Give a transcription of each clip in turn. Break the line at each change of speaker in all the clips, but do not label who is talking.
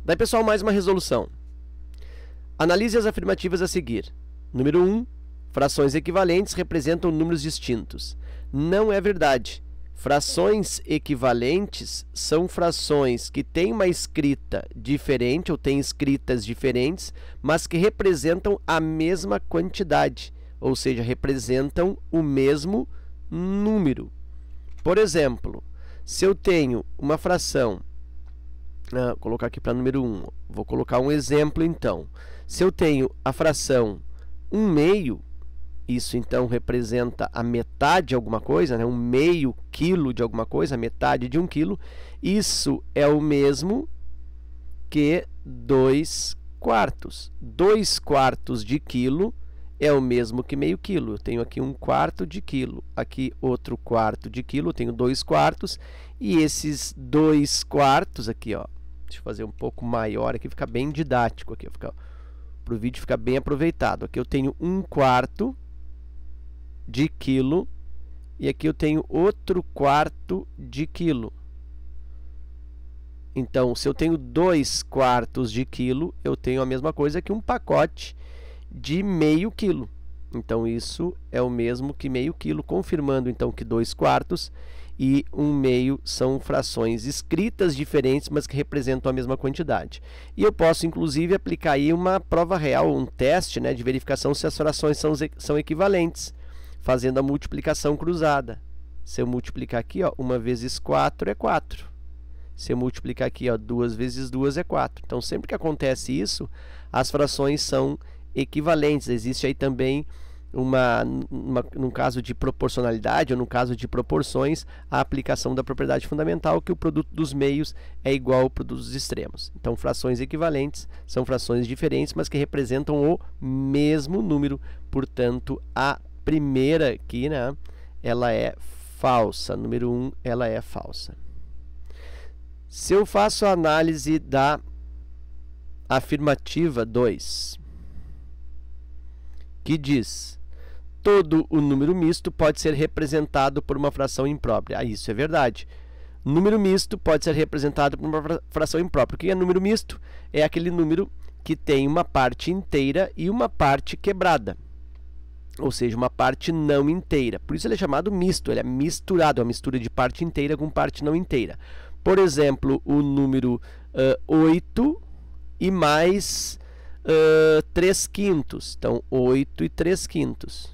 Daí, pessoal, mais uma resolução. Analise as afirmativas a seguir. Número 1. Frações equivalentes representam números distintos. Não é verdade. Frações equivalentes são frações que têm uma escrita diferente ou têm escritas diferentes, mas que representam a mesma quantidade, ou seja, representam o mesmo número. Por exemplo, se eu tenho uma fração, vou colocar aqui para número 1, vou colocar um exemplo então. Se eu tenho a fração 1/2, isso então representa a metade de alguma coisa, né? 1/2 quilo de alguma coisa, a metade de 1 quilo. Isso é o mesmo que 2/4. 2/4 de quilo é o mesmo que meio quilo. Eu tenho aqui 1/4 de quilo, aqui outro quarto de quilo, eu tenho 2/4. E esses 2/4 aqui, ó, deixa eu fazer um pouco maior aqui, fica bem didático aqui, para o vídeo ficar bem aproveitado. Aqui eu tenho 1/4 de quilo e aqui eu tenho outro quarto de quilo. Então, se eu tenho 2/4 de quilo, eu tenho a mesma coisa que um pacote de meio quilo. Então, isso é o mesmo que meio quilo, confirmando então que 2/4 e 1/2 são frações escritas diferentes, mas que representam a mesma quantidade. E eu posso, inclusive, aplicar aí uma prova real, um teste, né, de verificação se as frações são equivalentes, fazendo a multiplicação cruzada. Se eu multiplicar aqui, ó, 1 vezes 4 é 4. Se eu multiplicar aqui, ó, 2 vezes 2 é 4. Então, sempre que acontece isso, as frações são equivalentes. Existe aí também num caso de proporcionalidade ou no caso de proporções, a aplicação da propriedade fundamental que o produto dos meios é igual ao produto dos extremos. Então, frações equivalentes são frações diferentes, mas que representam o mesmo número. Portanto, a primeira aqui, né, ela é falsa. Número 1, ela é falsa. Se eu faço a análise da afirmativa 2, que diz: todo o número misto pode ser representado por uma fração imprópria. Isso é verdade. Número misto pode ser representado por uma fração imprópria. O que é número misto? É aquele número que tem uma parte inteira e uma parte quebrada, ou seja, uma parte não inteira. Por isso ele é chamado misto, ele é misturado, é uma mistura de parte inteira com parte não inteira. Por exemplo, o número 8 e mais 3/5. Então, 8 e 3/5.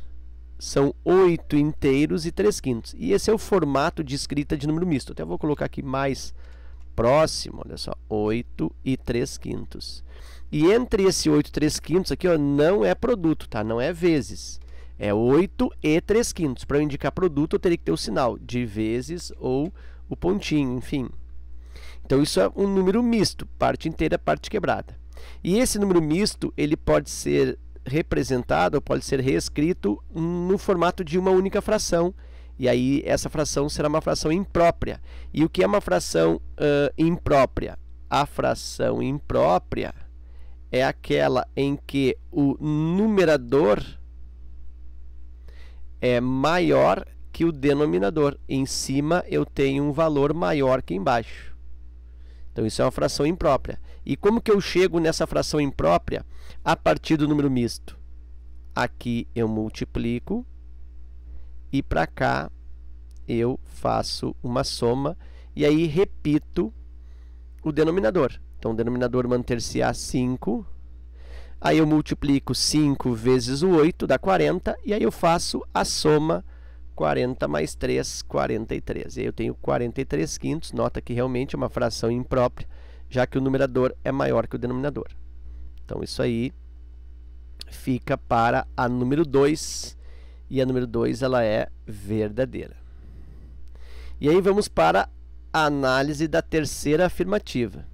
São 8 inteiros e 3/5. E esse é o formato de escrita de número misto. Até vou colocar aqui mais próximo, olha só, 8 e 3/5. E entre esse 8 e 3/5 aqui, ó, não é produto, tá? Não é vezes. É 8 e 3/5. Para eu indicar produto, eu teria que ter o sinal de vezes ou o pontinho, enfim. Então, isso é um número misto, parte inteira, parte quebrada. E esse número misto, ele pode ser representado, ou pode ser reescrito no formato de uma única fração. E aí, essa fração será uma fração imprópria. E o que é uma fração imprópria? A fração imprópria é aquela em que o numerador é maior que o denominador. Em cima eu tenho um valor maior que embaixo. Então, isso é uma fração imprópria. E como que eu chego nessa fração imprópria? A partir do número misto. Aqui eu multiplico e para cá eu faço uma soma e aí repito o denominador. Então, o denominador manter-se-á 5. Aí eu multiplico 5 vezes o 8, dá 40. E aí eu faço a soma 40 mais 3, 43. E aí eu tenho 43/5. Nota que realmente é uma fração imprópria, já que o numerador é maior que o denominador. Então, isso aí fica para a número 2. E a número 2 ela é verdadeira. E aí vamos para a análise da terceira afirmativa.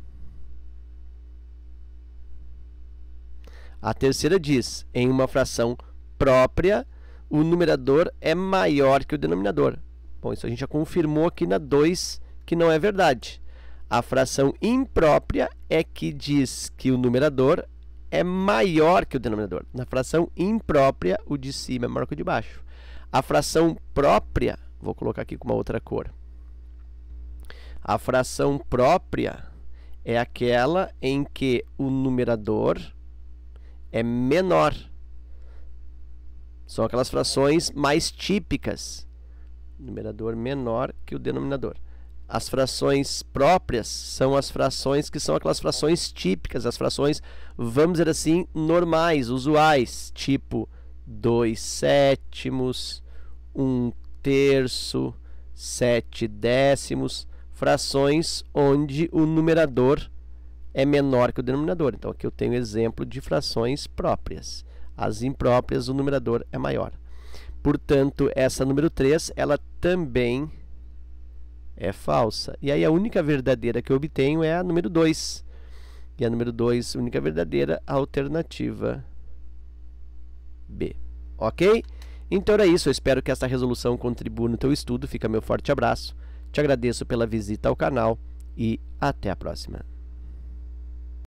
A terceira diz: em uma fração própria, o numerador é maior que o denominador. Bom, isso a gente já confirmou aqui na 2 que não é verdade. A fração imprópria é que diz que o numerador é maior que o denominador. Na fração imprópria, o de cima é maior que o de baixo. A fração própria, vou colocar aqui com uma outra cor. A fração própria é aquela em que o numerador é menor. São aquelas frações mais típicas. Numerador menor que o denominador. As frações próprias são as frações que são aquelas frações típicas, as frações, vamos dizer assim, normais, usuais, tipo 2/7, 1/3, 7/10, frações onde o numerador é menor que o denominador. Então, aqui eu tenho exemplo de frações próprias. As impróprias, o numerador é maior. Portanto, essa número 3, ela também é falsa. E aí a única verdadeira que eu obtenho é a número 2. E a número 2, única verdadeira, alternativa B. Ok? Então era isso. Eu espero que essa resolução contribua no teu estudo. Fica meu forte abraço. Te agradeço pela visita ao canal e até a próxima.